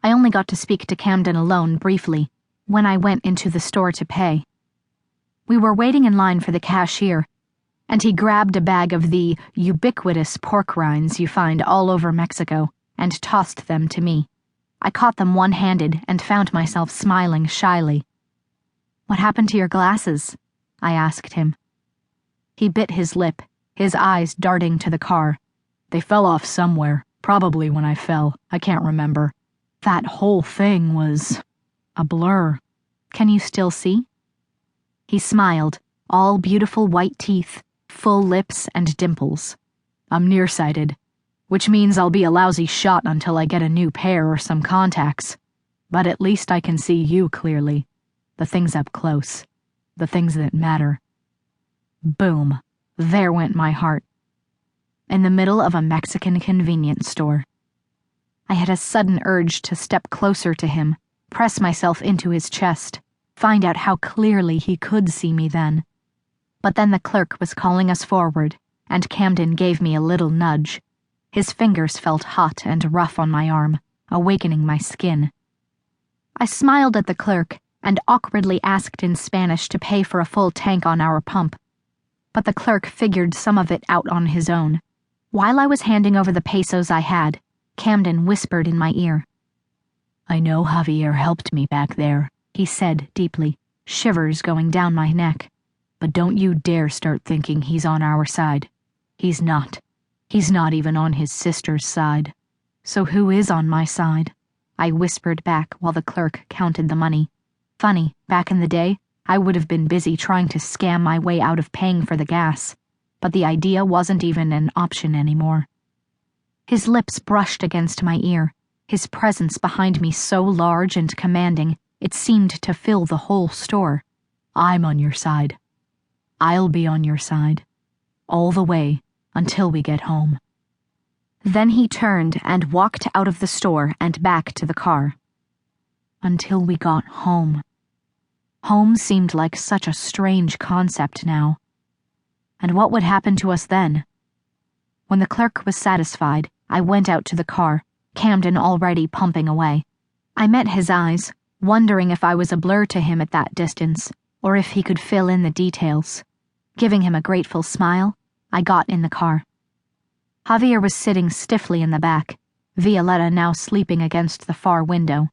I only got to speak to Camden alone briefly when I went into the store to pay. We were waiting in line for the cashier, and he grabbed a bag of the ubiquitous pork rinds you find all over Mexico and tossed them to me. I caught them one-handed and found myself smiling shyly. "What happened to your glasses?" I asked him. He bit his lip, his eyes darting to the car. "They fell off somewhere, probably when I fell. I can't remember. That whole thing was a blur." "Can you still see?" He smiled, all beautiful white teeth, full lips and dimples. "I'm nearsighted, which means I'll be a lousy shot until I get a new pair or some contacts. But at least I can see you clearly. The things up close. The things that matter." Boom. There went my heart. In the middle of a Mexican convenience store. I had a sudden urge to step closer to him, press myself into his chest, find out how clearly he could see me then. But then the clerk was calling us forward, and Camden gave me a little nudge. His fingers felt hot and rough on my arm, awakening my skin. I smiled at the clerk and awkwardly asked in Spanish to pay for a full tank on our pump. But the clerk figured some of it out on his own. While I was handing over the pesos I had, Camden whispered in my ear. "I know Javier helped me back there," he said deeply, shivers going down my neck. "But don't you dare start thinking he's on our side. He's not. He's not even on his sister's side." "So who is on my side?" I whispered back while the clerk counted the money. Funny, back in the day, I would have been busy trying to scam my way out of paying for the gas, but the idea wasn't even an option anymore. His lips brushed against my ear, his presence behind me so large and commanding it seemed to fill the whole store. "I'm on your side. I'll be on your side. All the way, until we get home." Then he turned and walked out of the store and back to the car. Until we got home. Home seemed like such a strange concept now. And what would happen to us then? When the clerk was satisfied, I went out to the car, Camden already pumping away. I met his eyes, wondering if I was a blur to him at that distance, or if he could fill in the details. Giving him a grateful smile, I got in the car. Javier was sitting stiffly in the back, Violetta now sleeping against the far window.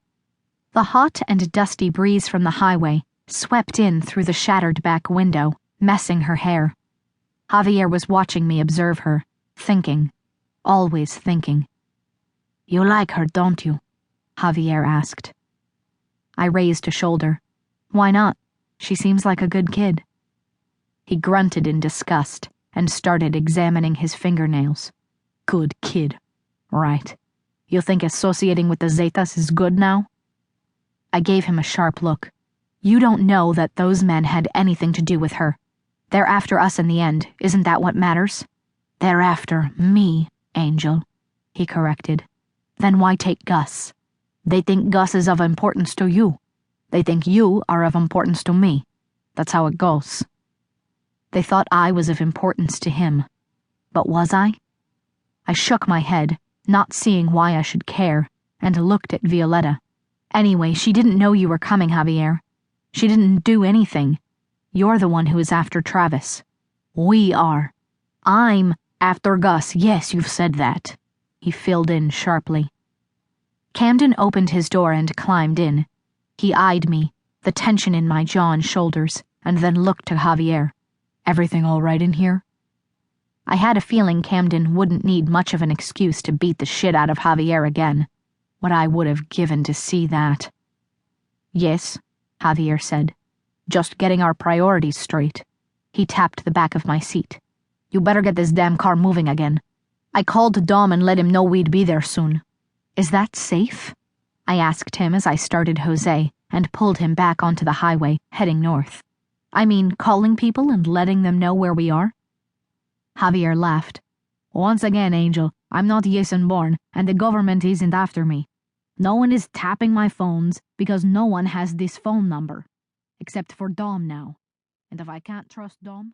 The hot and dusty breeze from the highway swept in through the shattered back window, messing her hair. Javier was watching me observe her, thinking, always thinking. "You like her, don't you?" Javier asked. I raised a shoulder. "Why not? She seems like a good kid." He grunted in disgust and started examining his fingernails. "Good kid. Right. You think associating with the Zetas is good now?" I gave him a sharp look. "You don't know that those men had anything to do with her. They're after us in the end, isn't that what matters?" "They're after me, Angel," he corrected. "Then why take Gus? They think Gus is of importance to you. They think you are of importance to me. That's how it goes." They thought I was of importance to him. But was I? I shook my head, not seeing why I should care, and looked at Violetta. "Anyway, she didn't know you were coming, Javier. She didn't do anything. You're the one who is after Travis." "We are. I'm after Gus. Yes, you've said that," he filled in sharply. Camden opened his door and climbed in. He eyed me, the tension in my jaw and shoulders, and then looked to Javier. "Everything all right in here?" I had a feeling Camden wouldn't need much of an excuse to beat the shit out of Javier again. What I would have given to see that. "Yes," Javier said. "Just getting our priorities straight." He tapped the back of my seat. "You better get this damn car moving again. I called Dom and let him know we'd be there soon." "Is that safe?" I asked him as I started Jose and pulled him back onto the highway, heading north. "I mean, calling people and letting them know where we are?" Javier laughed. "Once again, Angel, I'm not Jason Bourne, and the government isn't after me. No one is tapping my phones because no one has this phone number. Except for Dom now. And if I can't trust Dom..."